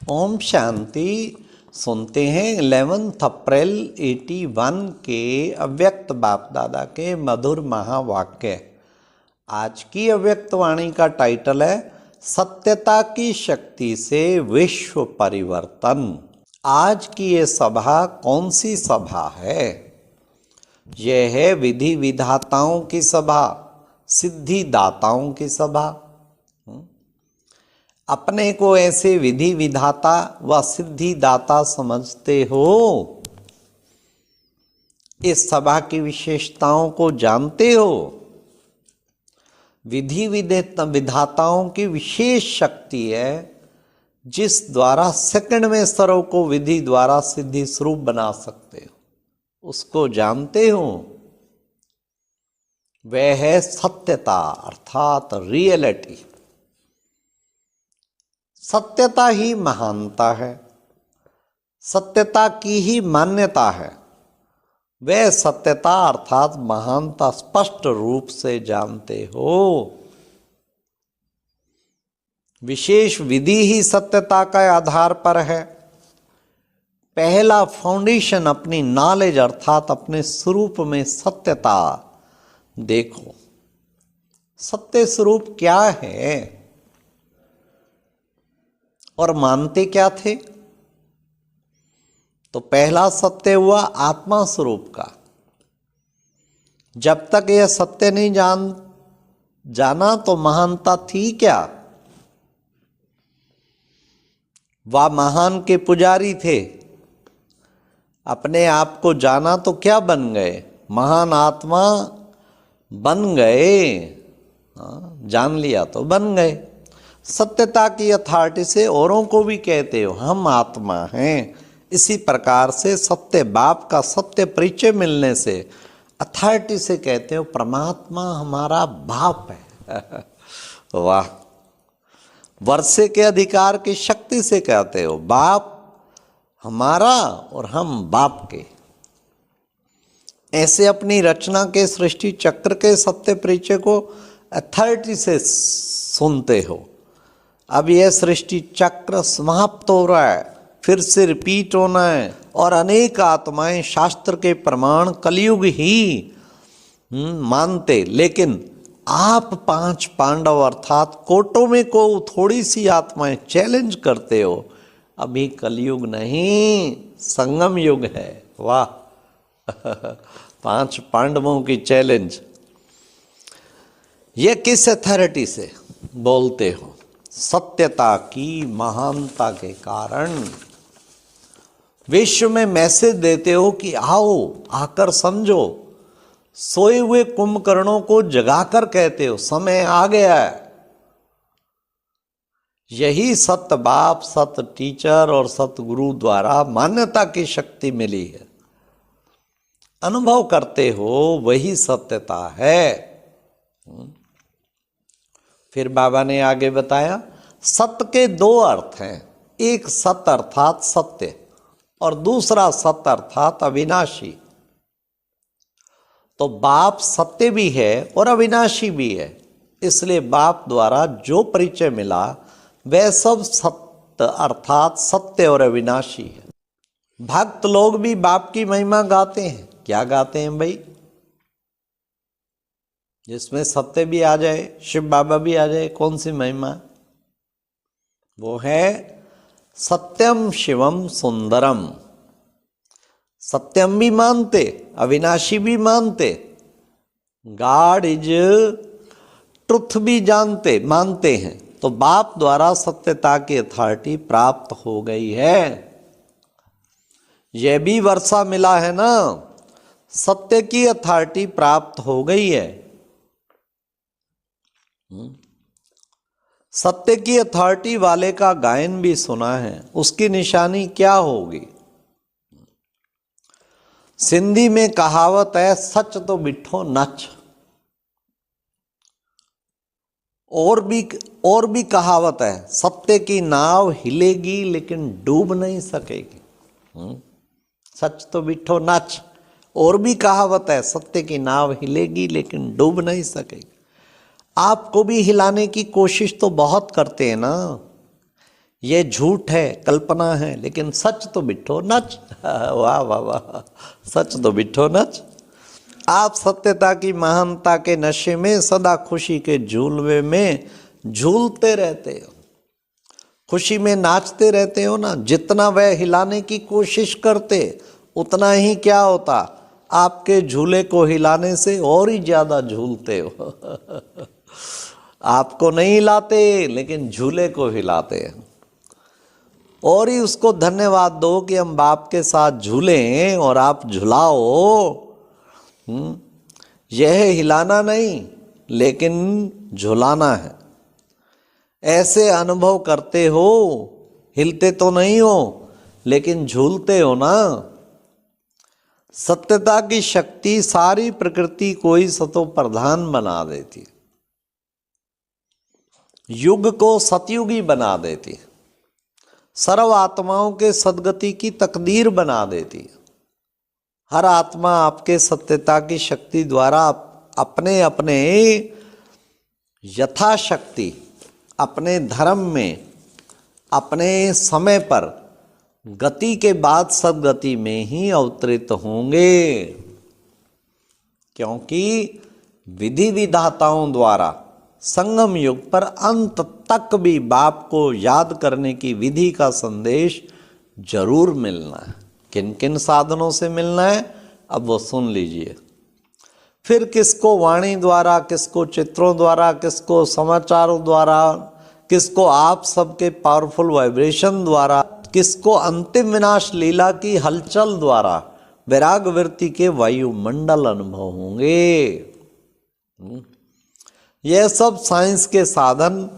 ओम शांति। सुनते हैं 11 अप्रैल 81 के अव्यक्त बाप दादा के मधुर महावाक्य। आज की अव्यक्त वाणी का टाइटल है सत्यता की शक्ति से विश्व परिवर्तन। आज की ये सभा कौन सी सभा है? यह है विधि विधाताओं की सभा, सिद्धिदाताओं की सभा। अपने को ऐसे विधि विधाता व सिद्धिदाता समझते हो? इस सभा की विशेषताओं को जानते हो? विधि विधाताओं की विशेष शक्ति है जिस द्वारा सेकंड में स्तरों को विधि द्वारा सिद्धि स्वरूप बना सकते हो। उसको जानते हो? वह है सत्यता अर्थात रियलिटी। सत्यता ही महानता है, सत्यता की ही मान्यता है। वह सत्यता अर्थात महानता स्पष्ट रूप से जानते हो। विशेष विधि ही सत्यता का आधार पर है। पहला फाउंडेशन अपनी नॉलेज अर्थात अपने स्वरूप में सत्यता देखो। सत्य स्वरूप क्या है और मानते क्या थे? तो पहला सत्य हुआ आत्मा स्वरूप का। जब तक यह सत्य नहीं जाना तो महानता थी क्या? वह महान के पुजारी थे। अपने आप को जाना तो क्या बन गए? महान आत्मा बन गए। जान लिया तो बन गए। सत्यता की अथॉरिटी से औरों को भी कहते हो हम आत्मा हैं। इसी प्रकार से सत्य बाप का सत्य परिचय मिलने से अथॉरिटी से कहते हो परमात्मा हमारा बाप है। वाह! वर्षे के अधिकार की शक्ति से कहते हो बाप हमारा और हम बाप के। ऐसे अपनी रचना के सृष्टि चक्र के सत्य परिचय को अथॉरिटी से सुनते हो। अब यह सृष्टि चक्र समाप्त हो रहा है, फिर से रिपीट होना है और अनेक आत्माएं शास्त्र के प्रमाण कलयुग ही मानते। लेकिन आप 5 पांडव अर्थात कोटों में को थोड़ी सी आत्माएं चैलेंज करते हो। अभी कलयुग नहीं, संगम युग है। वाह! 5 पांडवों की चैलेंज। ये किस अथॉरिटी से बोलते हो? सत्यता की महानता के कारण विश्व में मैसेज देते हो कि आओ आकर समझो। सोए हुए कुंभकर्णों को जगाकर कहते हो समय आ गया है। यही सत्य बाप, सत्य टीचर और सत्य गुरु द्वारा मान्यता की शक्ति मिली है। अनुभव करते हो वही सत्यता है। फिर बाबा ने आगे बताया सत्य के 2 अर्थ हैं। एक सत्य अर्थात सत्य और दूसरा सत्य अर्थात अविनाशी। तो बाप सत्य भी है और अविनाशी भी है। इसलिए बाप द्वारा जो परिचय मिला वह सब सत्य अर्थात सत्य और अविनाशी है। भक्त लोग भी बाप की महिमा गाते हैं। क्या गाते हैं भाई? जिसमें सत्य भी आ जाए, शिव बाबा भी आ जाए। कौन सी महिमा? वो है सत्यम शिवम सुंदरम। सत्यम भी मानते, अविनाशी भी मानते, गॉड इज ट्रुथ भी मानते हैं। तो बाप द्वारा सत्यता की अथॉरिटी प्राप्त हो गई है। यह भी वर्षा मिला है ना, सत्य की अथॉरिटी प्राप्त हो गई है। सत्य की अथॉरिटी वाले का गायन भी सुना है। उसकी निशानी क्या होगी? सिंधी में कहावत है सच तो बिठो नच। और भी कहावत है सत्य की नाव हिलेगी लेकिन डूब नहीं सकेगी। सच तो बिठो नच। और भी कहावत है सत्य की नाव हिलेगी लेकिन डूब नहीं सकेगी। आपको भी हिलाने की कोशिश तो बहुत करते हैं ना। ये झूठ है, कल्पना है, लेकिन सच तो बिठो नच। वाह वाह वाह, सच तो बिठो नच। आप सत्यता की महानता के नशे में सदा खुशी के झूलवे में झूलते रहते हो, खुशी में नाचते रहते हो ना। जितना वह हिलाने की कोशिश करते उतना ही क्या होता, आपके झूले को हिलाने से और ही ज्यादा झूलते हो। आपको नहीं हिलाते, लेकिन झूले को हिलाते हैं। और ही उसको धन्यवाद दो कि हम बाप के साथ झूलें और आप झुलाओ। यह हिलाना नहीं, लेकिन झुलाना है। ऐसे अनुभव करते हो, हिलते तो नहीं हो लेकिन झूलते हो ना। सत्यता की शक्ति सारी प्रकृति को ही सतो प्रधान बना देती, युग को सतयुगी बना देती, सर्व आत्माओं के सद्गति की तकदीर बना देती। हर आत्मा आपके सत्यता की शक्ति द्वारा अपने अपने यथाशक्ति, अपने धर्म में, अपने समय पर गति के बाद सद्गति में ही अवतरित होंगे। क्योंकि विधि विधाताओं द्वारा संगम युग पर अंत तक भी बाप को याद करने की विधि का संदेश जरूर मिलना है। किन किन साधनों से मिलना है अब वो सुन लीजिए। फिर किसको वाणी द्वारा, किसको चित्रों द्वारा, किसको समाचारों द्वारा, किसको आप सबके पावरफुल वाइब्रेशन द्वारा, किसको अंतिम विनाश लीला की हलचल द्वारा वैराग वृत्ति के वायुमंडल अनुभव होंगे। यह सब साइंस के साधन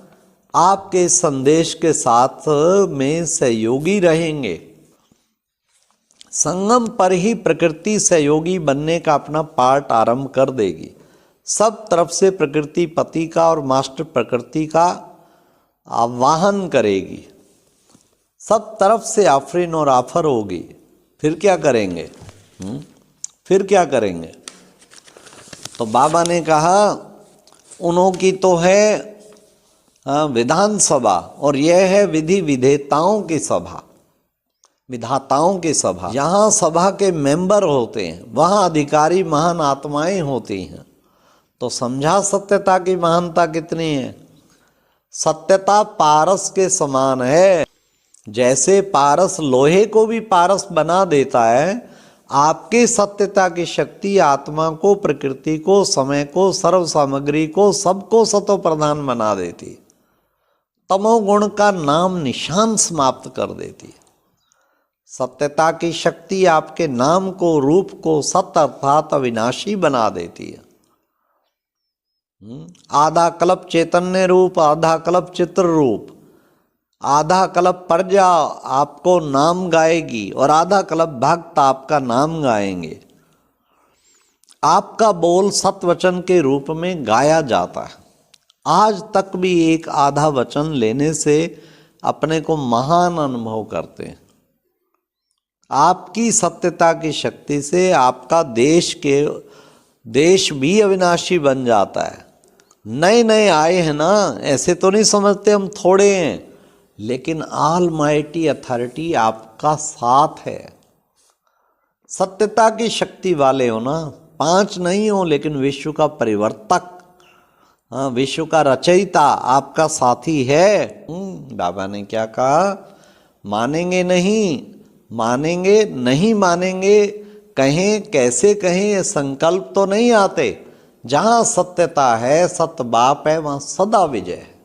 आपके संदेश के साथ में सहयोगी रहेंगे। संगम पर ही प्रकृति सहयोगी बनने का अपना पार्ट आरंभ कर देगी। सब तरफ से प्रकृति पति का और मास्टर प्रकृति का आवाहन करेगी। सब तरफ से आफरीन और आफर होगी। फिर क्या करेंगे? फिर क्या करेंगे? तो बाबा ने कहा उन्हों की तो है विधानसभा और यह है विधि विधेताओं की सभा, विधाताओं की सभा। यहाँ सभा के मेंबर होते हैं, वहाँ अधिकारी महान आत्माएं होती हैं। तो समझा सत्यता की महानता कितनी है। सत्यता पारस के समान है। जैसे पारस लोहे को भी पारस बना देता है, आपकी सत्यता की शक्ति आत्मा को, प्रकृति को, समय को, सर्व सामग्री को, सबको सतो प्रधान बना देती। तमोगुण का नाम निशान समाप्त कर देती। सत्यता की शक्ति आपके नाम को, रूप को सत अर्थात अविनाशी बना देती है। आधा कल्प चैतन्य रूप, आधा कल्प चित्र रूप, आधा कल्प प्रजा आपको नाम गाएगी और आधा कल्प भक्त आपका नाम गाएंगे। आपका बोल सतवचन के रूप में गाया जाता है। आज तक भी एक आधा वचन लेने से अपने को महान अनुभव करते हैं। आपकी सत्यता की शक्ति से आपका देश भी अविनाशी बन जाता है। नए नए आए हैं ना, ऐसे तो नहीं समझते हम थोड़े हैं, लेकिन ऑलमाइटी अथॉरिटी आपका साथ है। सत्यता की शक्ति वाले हो ना, 5 नहीं हो लेकिन विश्व का परिवर्तक, विश्व का रचयिता आपका साथी है। बाबा ने क्या कहा? मानेंगे नहीं, मानेंगे नहीं मानेंगे, कहें कैसे कहें, ये संकल्प तो नहीं आते। जहां सत्यता है, सत्य बाप है, वहां सदा विजय है।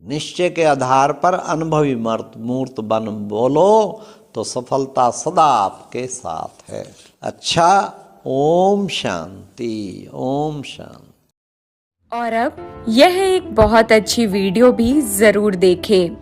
निश्चय के आधार पर अनुभवी मूर्त बन बोलो तो सफलता सदा आपके साथ है। अच्छा, ओम शांति, ओम शांति। और अब यह एक बहुत अच्छी वीडियो भी जरूर देखें।